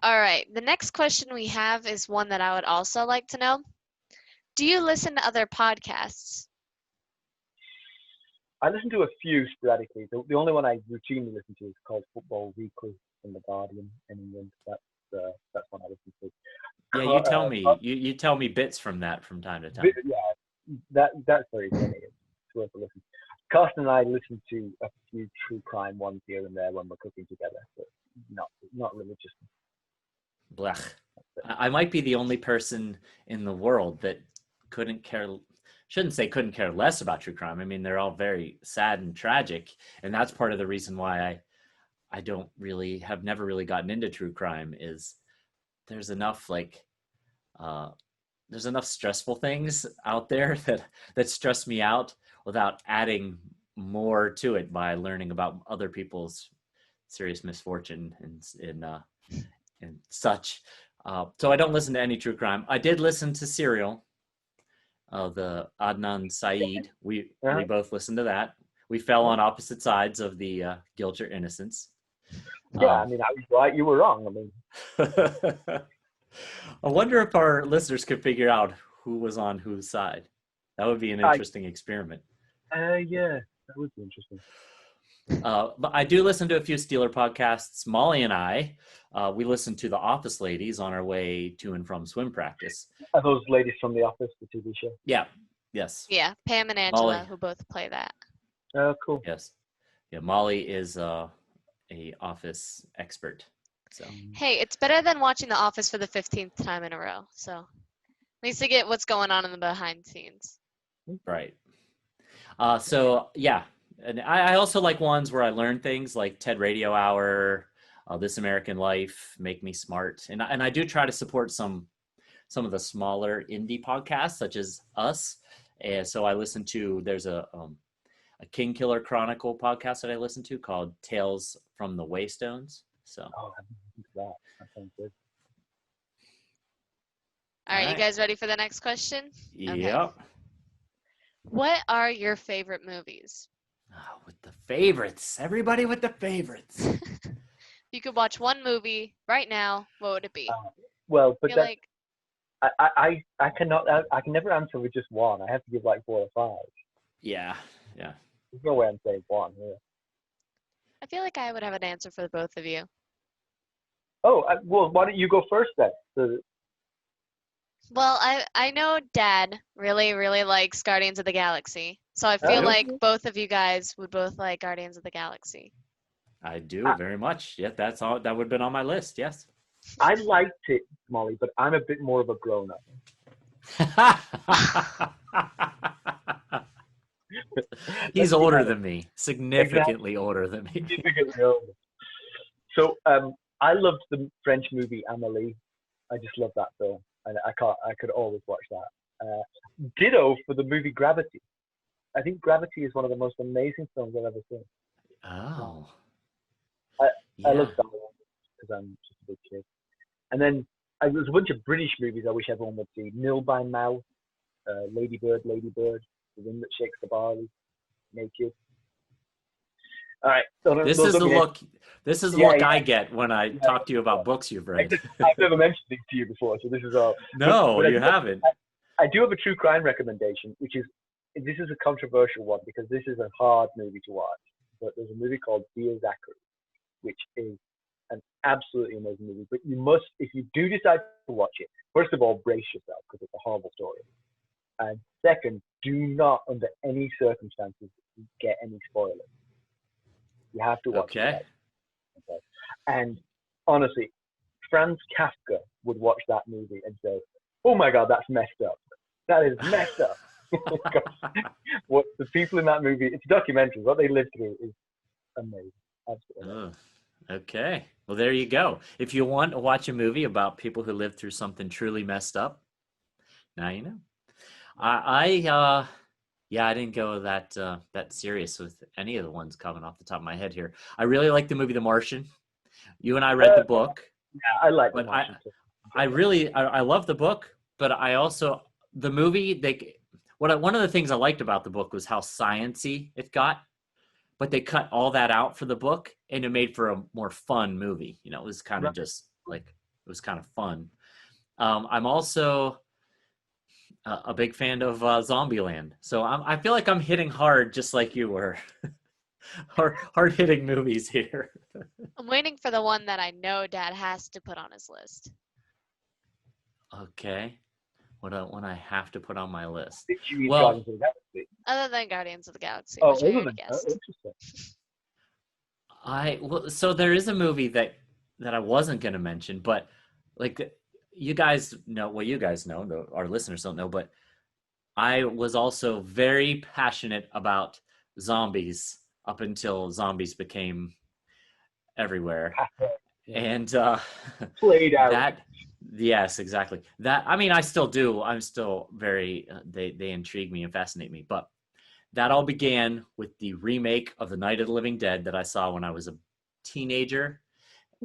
All right. The next question we have is one that I would also like to know. Do you listen to other podcasts? I listen to a few sporadically. The only one I routinely listen to is called Football Weekly from The Guardian in England. That's one I listen to. Yeah, you tell me. You tell me bits from that from time to time. Yeah, that's very funny. It's worth a listen. Carsten and I listen to a few true crime ones here and there when we're cooking together, but not religious. Blech. I might be the only person in the world that shouldn't say couldn't care less about true crime. I mean, they're all very sad and tragic, and that's part of the reason why I have never really gotten into true crime is there's enough there's enough stressful things out there that stress me out without adding more to it by learning about other people's serious misfortune and such. So I don't listen to any true crime. I did listen to Serial, the Adnan Syed. We both listened to that. We fell on opposite sides of the guilt or innocence. Yeah, I mean, I was right, you were wrong. I mean, I wonder if our listeners could figure out who was on whose side. That would be an interesting experiment. Yeah, that would be interesting. But I do listen to a few Steeler podcasts. Molly and I, we listen to The Office Ladies on our way to and from swim practice. Are those ladies from The Office, the TV show? Yeah. Yes. Yeah, Pam and Angela, Molly. who both play that. Oh, cool. Yes. Yeah, Molly is a Office expert. So. Hey, it's better than watching The Office for the 15th time in a row. So at least to get what's going on in the behind scenes. Right. So yeah, and I also like ones where I learn things like TED Radio Hour, This American Life, Make Me Smart, and I do try to support some of the smaller indie podcasts such as us. And so I listen to there's a King Killer Chronicle podcast that I listen to called Tales from the Waystones. So. Oh, that sounds good. All right, you guys ready for the next question? Yep. Okay. What are your favorite movies? Oh, with the favorites. Everybody with the favorites. If you could watch one movie right now, what would it be? Well, but I cannot. I can never answer with just one. I have to give like 4 or 5. Yeah. There's no way I'm saying one here. I feel like I would have an answer for the both of you. Oh, well, why don't you go first then? Well, I know Dad really, really likes Guardians of the Galaxy. So I feel like both of you guys would both like Guardians of the Galaxy. I do very much. Yeah, that's all. That would have been on my list. Yes. I liked it, Molly, but I'm a bit more of a grown-up. He's older than me, significantly older than me. Significantly older. So I loved the French movie Amélie. I just love that film, and I could always watch that. Ditto for the movie Gravity. I think Gravity is one of the most amazing films I've ever seen. Oh. I Yeah. love Star Wars because I'm just a big kid. And then there's a bunch of British movies I wish everyone would see. Nil by Mouth, Lady Bird, The Wind That Shakes the Barley, Naked. All right, This those is don't the mean look. This is the yeah, look yeah, I get when I yeah. talk to you about books you've read. I've never mentioned these to you before, so this is all. No, But you haven't. I do have a true crime recommendation, which is this is a controversial one because this is a hard movie to watch. But there's a movie called Dear Zachary, which is an absolutely amazing movie. But you must, if you do decide to watch it, first of all, brace yourself because it's a horrible story. And second, do not, under any circumstances, get any spoilers. You have to watch it. Okay. Right? Okay. And honestly, Franz Kafka would watch that movie and say, "Oh my God, that's messed up. That is messed up." What the people in that movie, it's a documentary. What they lived through is amazing. Absolutely amazing. Okay. Well, there you go. If you want to watch a movie about people who lived through something truly messed up, now you know. I didn't go that serious with any of the ones coming off the top of my head here. I really like the movie The Martian. You and I read the book. Yeah, I like The But Martian too. I love the book, but I also the movie one of the things I liked about the book was how sciencey it got, but they cut all that out for the book and it made for a more fun movie. You know, it was kind of just like it was kind of fun. I'm also a big fan of Zombieland, so I feel like I'm hitting hard just like you were. hard hitting movies here. I'm waiting for the one that I know Dad has to put on his list. Okay. What one I have to put on my list? Did you read Well, Guardians of the Galaxy? Other than Guardians of the Galaxy, Oh, which I other already than guessed. interesting. so there is a movie that I wasn't going to mention, but like you guys know, well, you guys know, our listeners don't know, but I was also very passionate about zombies up until zombies became everywhere. Yeah. And Played out. that, yes, exactly. That, I mean, I still do. I'm still very, they intrigue me and fascinate me. But that all began with the remake of The Night of the Living Dead that I saw when I was a teenager.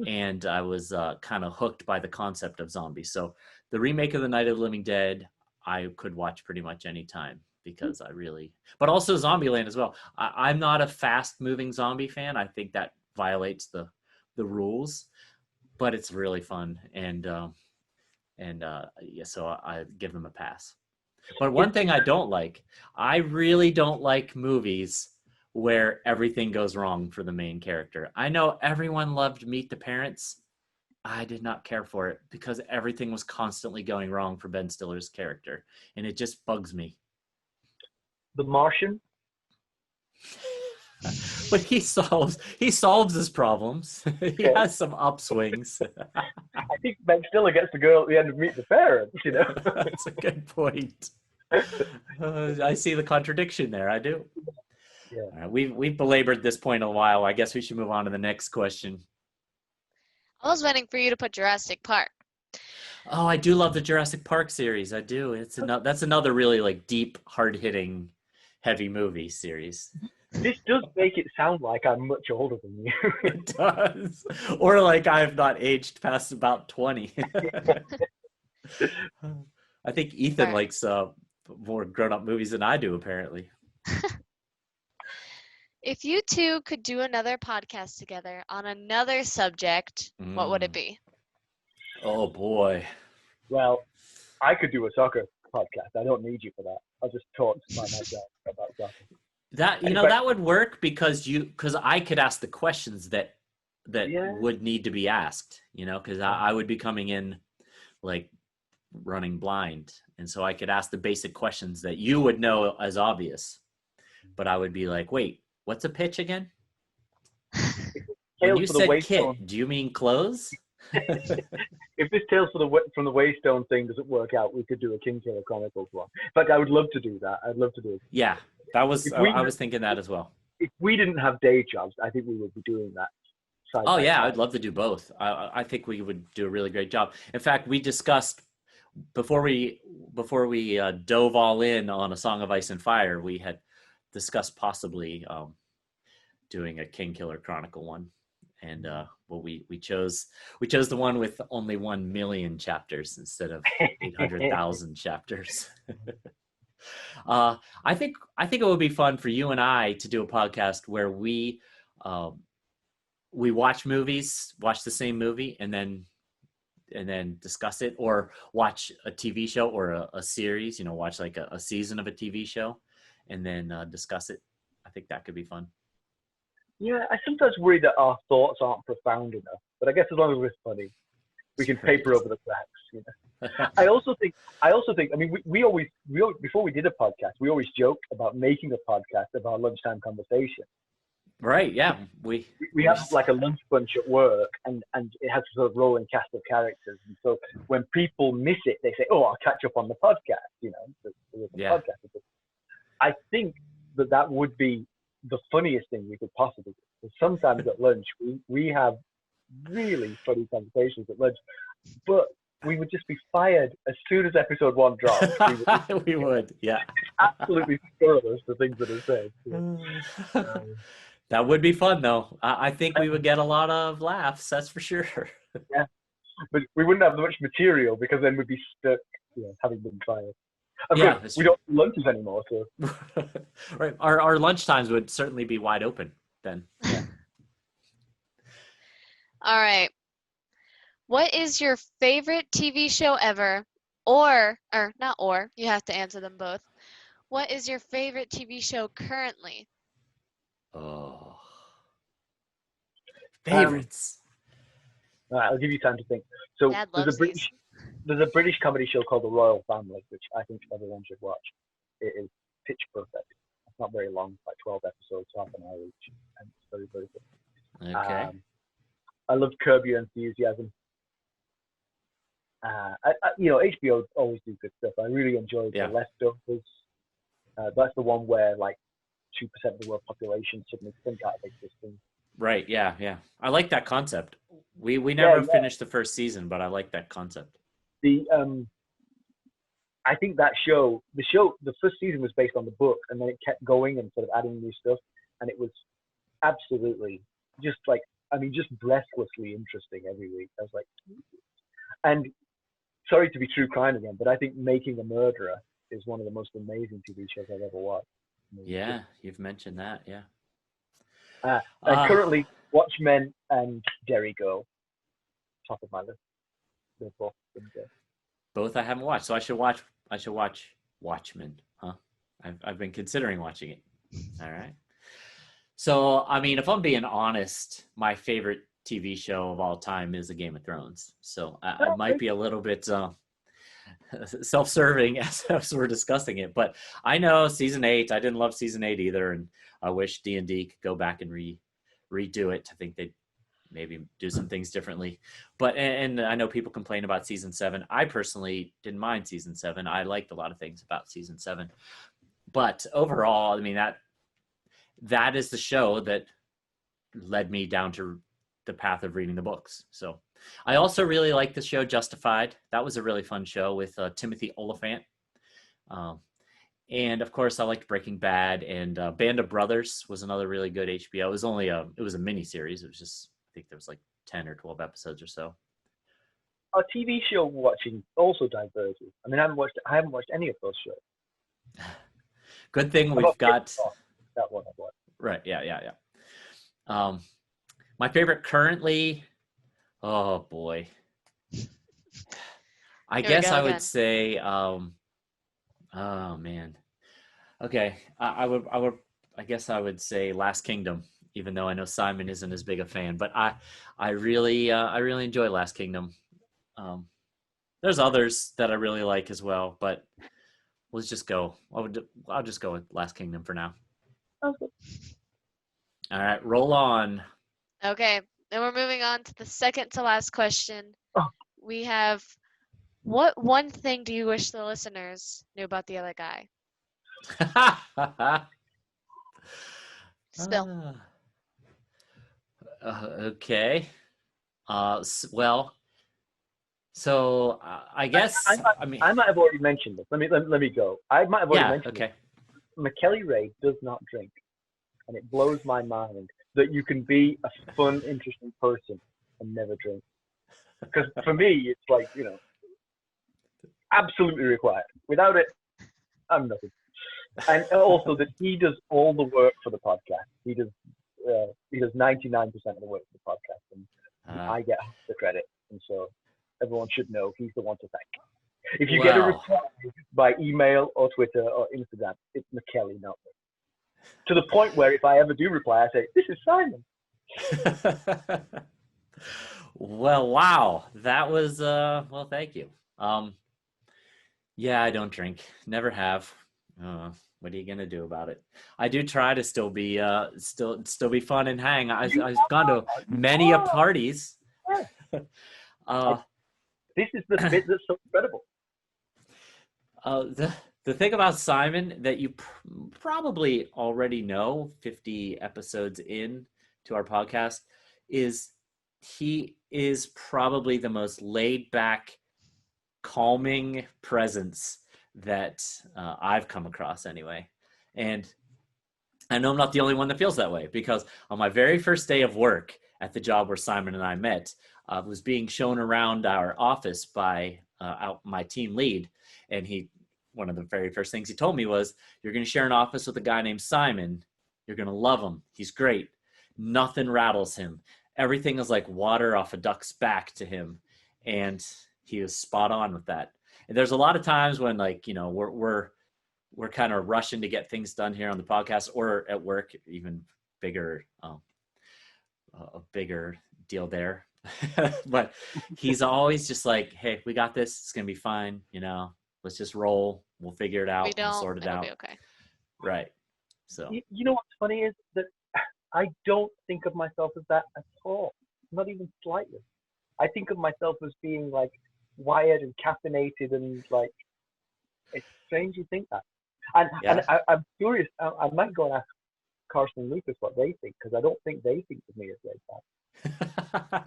And I was kind of hooked by the concept of zombies. So the remake of The Night of the Living Dead, I could watch pretty much any time because but also Zombieland as well. I'm not a fast moving zombie fan. I think that violates the rules, but it's really fun. So I give them a pass. But one thing I really don't like movies where everything goes wrong for the main character. I know everyone loved Meet the Parents. I did not care for it because everything was constantly going wrong for Ben Stiller's character, and it just bugs me. The Martian. But he solves his problems. He has some upswings. I think Ben Stiller gets the girl at the end of Meet the Parents. You know. That's a good point. I see the contradiction there. I do. Yeah. All right, we've belabored this point a while. I guess we should move on to the next question. I was waiting for you to put Jurassic Park. Oh, I do love the Jurassic Park series. I do. That's another really like deep, hard-hitting, heavy movie series. This does make it sound like I'm much older than you. It does. Or like I have not aged past about 20. I think Ethan likes more grown-up movies than I do, apparently. If you two could do another podcast together on another subject, what would it be? Oh, boy. Well, I could do a soccer podcast. I don't need you for that. I'll just talk by myself about soccer. That would work because I could ask the questions that would need to be asked, because I would be coming in like running blind. And so I could ask the basic questions that you would know as obvious, but I would be like, wait, what's a pitch again? When you said kit, do you mean clothes? If this Tales from the Waystone thing doesn't work out, we could do a Kingkiller Chronicles one. But I would love to do that. I'd love to do it. Yeah, I was thinking that as well. If we didn't have day jobs, I think we would be doing that. Oh yeah, I'd love to do both. I think we would do a really great job. In fact, we discussed before we dove all in on A Song of Ice and Fire, we had discussed possibly doing a Kingkiller Chronicle one. and well, we chose the one with only 1 million chapters instead of 800,000 chapters. I think it would be fun for you and I to do a podcast where we watch movies, watch the same movie, and then discuss it, or watch a TV show or a series. Watch like a season of a TV show, and then discuss it. I think that could be fun. Yeah, I sometimes worry that our thoughts aren't profound enough, but I guess as long as we're funny, we can paper over the cracks. I also think. I mean, we always before we did a podcast, we always joked about making a podcast about lunchtime conversation. Right. Yeah. We have like a lunch bunch at work, and it has a sort of rolling cast of characters. And so when people miss it, they say, "Oh, I'll catch up on the podcast." Podcast. I think that would be the funniest thing we could possibly do. Because sometimes at lunch, we have really funny conversations at lunch, but we would just be fired as soon as episode 1 drops. We would, yeah. Absolutely scurrilous, the things that are said. That would be fun, though. I think we would get a lot of laughs, that's for sure. Yeah, but we wouldn't have much material because then we'd be stuck, having been fired. Of course, we don't do lunches anymore, so. Right, our lunch times would certainly be wide open then. Yeah. All right. What is your favorite TV show ever? Or not or, you have to answer them both. What is your favorite TV show currently? Oh. Favorites. All right, I'll give you time to think. So there's a British comedy show called The Royal Family, which I think everyone should watch. It is pitch perfect. It's not very long, like 12 episodes, half an hour each, and it's very, very good. Okay. I love Curb Your Enthusiasm. HBO always do good stuff. I really enjoyed The Leftovers. That's the one where like 2% of the world population suddenly think out of existence. Right. Yeah. I like that concept. We never finished the first season, but I like that concept. I think that the first season was based on the book, and then it kept going and sort of adding new stuff, and it was absolutely just breathlessly interesting every week. I was like, and sorry to be true crime again, but I think Making a Murderer is one of the most amazing TV shows I've ever watched. Yeah, you've mentioned that, yeah. Currently, Watchmen and Derry Girl, top of my list. They're both good. Both I haven't watched, so I should watch Watchmen, huh? I've been considering watching it. All right. So, I mean, if I'm being honest, my favorite TV show of all time is The Game of Thrones. So I might be a little bit self-serving as we're discussing it, but I know season 8, I didn't love season 8 either, and I wish D&D could go back and redo it. I think they'd maybe do some things differently, but and I know people complain about season 7. I personally didn't mind season 7. I liked a lot of things about season 7, but overall, I mean, that is the show that led me down to the path of reading the books. So I also really like the show Justified. That was a really fun show with Timothy Olyphant. And of course I liked Breaking Bad, and Band of Brothers was another really good HBO. It was a mini series. It was just, I think there was like 10 or 12 episodes or so. Our TV show watching also diverges. I mean, I haven't watched any of those shows. Good thing we've got that one. Right. Yeah. My favorite currently, oh boy. I guess I would say, oh man. Okay. I guess I would say Last Kingdom, even though I know Simon isn't as big a fan, but I really enjoy Last Kingdom. There's others that I really like as well, but let's just go. I'll just go with Last Kingdom for now. Okay. All right, roll on. Okay, then we're moving on to the second to last question. Oh. We have, what one thing do you wish the listeners knew about the other guy? Spill. Okay. Well, so I guess I might have already mentioned this. Let me go. I might have already mentioned. Okay. McKelly Ray does not drink, and it blows my mind that you can be a fun, interesting person and never drink. Because for me, it's like, absolutely required. Without it, I'm nothing. And also that he does all the work for the podcast. He does 99% of the work for the podcast, and I get half the credit. And so everyone should know he's the one to thank. If you get a reply by email or Twitter or Instagram, it's McKelly, not me. To the point where if I ever do reply, I say, "This is Simon." Well, wow, that was well, thank you. Yeah, I don't drink, never have. What are you gonna do about it? I do try to still be fun and hang. I've gone to many a parties. This is the bit that's so incredible. The thing about Simon that you probably already know, 50 episodes in to our podcast, is he is probably the most laid back, calming presence that I've come across anyway. And I know I'm not the only one that feels that way, because on my very first day of work at the job where Simon and I met, I was being shown around our office by my team lead. And one of the very first things he told me was, "You're going to share an office with a guy named Simon. You're going to love him. He's great. Nothing rattles him. Everything is like water off a duck's back to him." And he was spot on with that. And there's a lot of times when, like, we're kind of rushing to get things done here on the podcast or at work, even bigger, a bigger deal there. But he's always just like, "Hey, we got this. It's going to be fine. Let's just roll. We'll figure it out. We'll sort it out." Be okay. Right. So, you know what's funny is that I don't think of myself as that at all. Not even slightly. I think of myself as being like wired and caffeinated, and like, it's strange you think that. And I'm curious. I might go and ask Carson and Lucas what they think, because I don't think they think of me as laid back.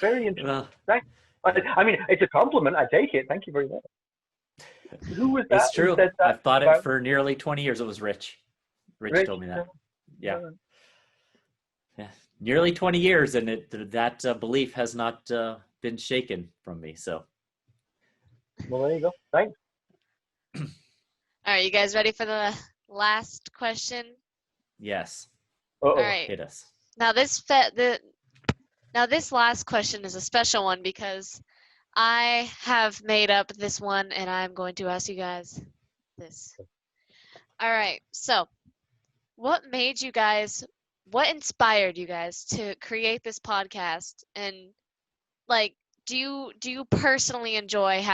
Very interesting. Thanks. I mean, it's a compliment. I take it. Thank you very much. Who was that? It's true. I've thought it for nearly 20 years. It was Rich. Rich told me that. Yeah. Nearly 20 years, and that belief has not been shaken from me. So. Well, there you go. Thanks. All right, you guys ready for the last question? Yes. Uh-oh. All right. Hit us. Now this last question is a special one, because I have made up this one, and I'm going to ask you guys this. All right. So, what inspired you guys to create this podcast? And, like, do you personally enjoy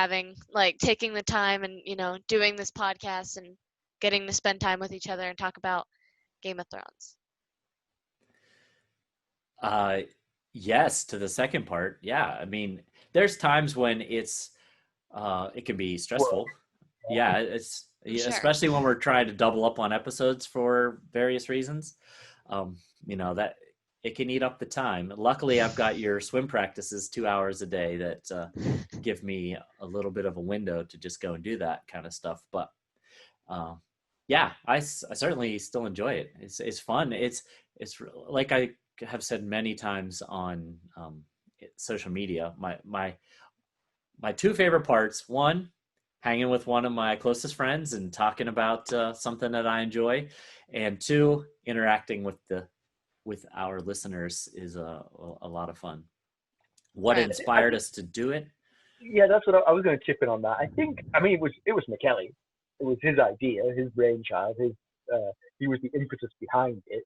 taking the time and, doing this podcast and getting to spend time with each other and talk about Game of Thrones? Yes, to the second part. Yeah. I mean, there's times when it can be stressful. Yeah, it's Sure. Especially when we're trying to double up on episodes for various reasons. That it can eat up the time. Luckily, I've got your swim practices 2 hours a day that give me a little bit of a window to just go and do that kind of stuff. But yeah, I certainly still enjoy it. It's fun. It's like I have said many times on social media. My two favorite parts: one, hanging with one of my closest friends and talking about something that I enjoy, and two, interacting with our listeners is a lot of fun. What inspired us to do it? Yeah, that's what I was going to chip in on that. I mean, it was McKelly. It was his idea, his brainchild. He was the impetus behind it.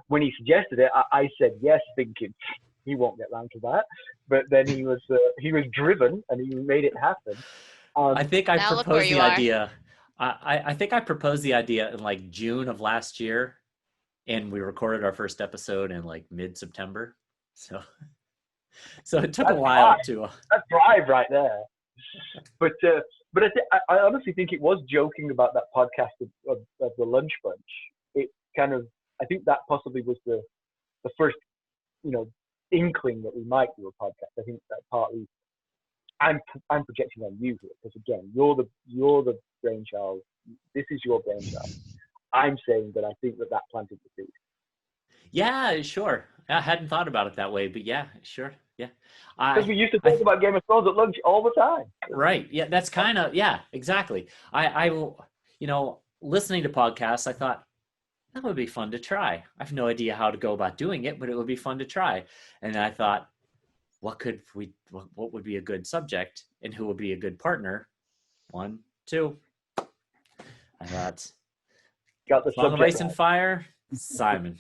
When he suggested it, I said yes, thinking he won't get round to that. But then he was driven, and he made it happen. I think I proposed the idea. I think I proposed the idea in like June of last year, and we recorded our first episode in like mid-September. So it took a while to. That's drive right there. But I honestly think it was joking about that podcast of the lunch bunch. It kind of, I think that possibly was the first, inkling that we might do a podcast. I think that partly I'm projecting on you here, because again, you're the brainchild. This is your brainchild. I'm saying that I think that planted the seed. Yeah, sure. I hadn't thought about it that way, but yeah, sure. Yeah. Because we used to talk about Game of Thrones at lunch all the time. Right. Yeah, that's kind of, yeah, exactly. Listening to podcasts, I thought that would be fun to try. I have no idea how to go about doing it, but it would be fun to try. And I thought, what would be a good subject and who would be a good partner? 1, 2. I thought, Got the Song of subject Ice and right. Fire, Simon.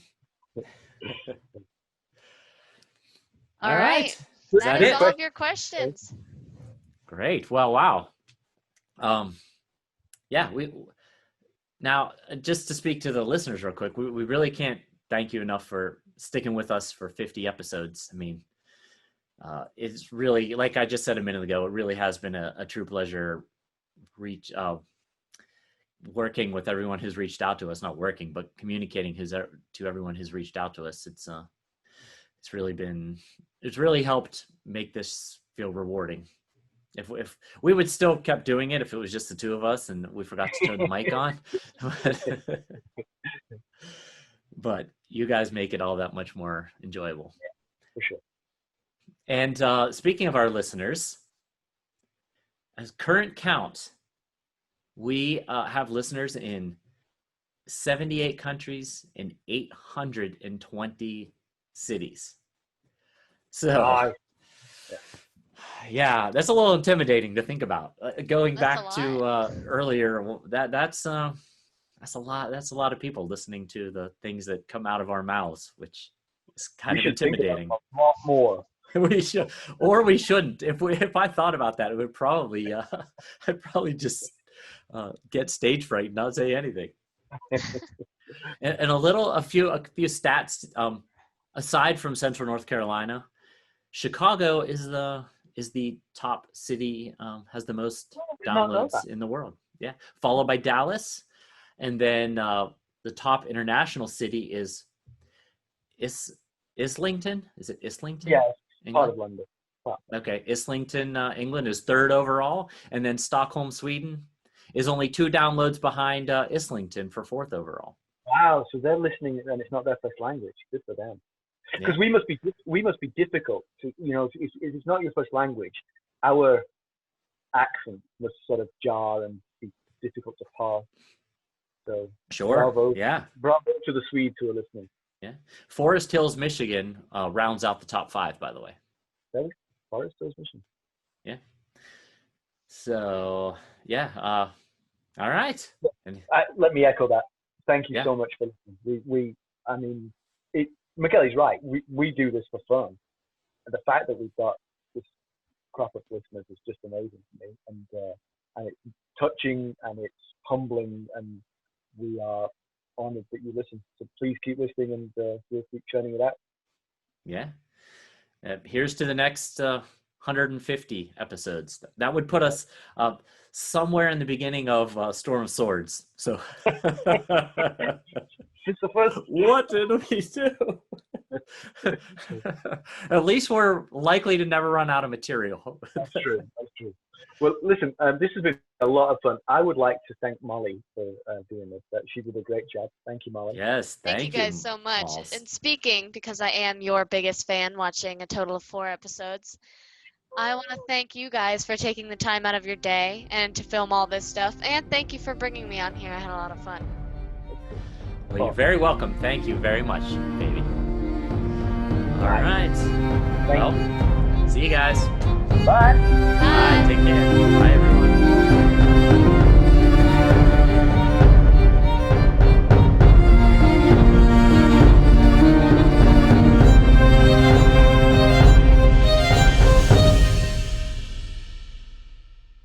All right. Is That that is it? all of your questions. Great. Well, wow. Yeah, now just to speak to the listeners real quick, we really can't thank you enough for sticking with us for 50 episodes. I mean, it's really, like I just said a minute ago, it really has been a true pleasure working with everyone who's reached out to us, not working, but communicating to everyone who's reached out to us. It's really helped make this feel rewarding. If we would still kept doing it if it was just the two of us and we forgot to turn the mic on. But you guys make it all that much more enjoyable. Yeah, for sure. And speaking of our listeners, as current count, we have listeners in 78 countries in 820 cities. So, yeah, that's a little intimidating to think about. Going back to earlier, that's a lot. That's a lot of people listening to the things that come out of our mouths, which is kind of intimidating. A lot more. We should, or we shouldn't. If I thought about that, it would probably I'd probably just get stage fright and not say anything. and a few stats. Aside from Central North Carolina, Chicago is the top city, has the most downloads in the world. Yeah, followed by Dallas, and then the top international city is Islington. Is it Islington? Yeah, England? Part of London. Wow. Okay, Islington, England is third overall, and then Stockholm, Sweden, is only 2 downloads behind Islington for 4th overall. Wow, so they're listening, and it's not their first language. Good for them. Because we must be difficult to, if it's not your first language, our accent must sort of jar and be difficult to parse. So sure, bravo to the Swedes who are listening. Yeah, Forest Hills, Michigan rounds out the top 5, by the way. Really? Forest Hills, Michigan. Yeah. So yeah, all right. Let me echo that. Thank you so much for listening. Michele's right. We do this for fun. And the fact that we've got this crop of listeners is just amazing to me. And it's touching and it's humbling, and we are honored that you listen. So please keep listening, and we'll keep churning it out. Yeah. Here's to the next 150 episodes. That would put us somewhere in the beginning of Storm of Swords. So it's the first. What did we do? At least we're likely to never run out of material. That's true. Well, listen, this has been a lot of fun. I would like to thank Molly for doing this. She did a great job. Thank you, Molly. Yes, thank you guys so much. Moss. And speaking, because I am your biggest fan, watching a total of 4 episodes, I want to thank you guys for taking the time out of your day and to film all this stuff. And thank you for bringing me on here. I had a lot of fun. Well, you're very welcome. Thank you very much, baby. All right. Well, see you guys. Bye. Bye. Take care. Bye, everyone.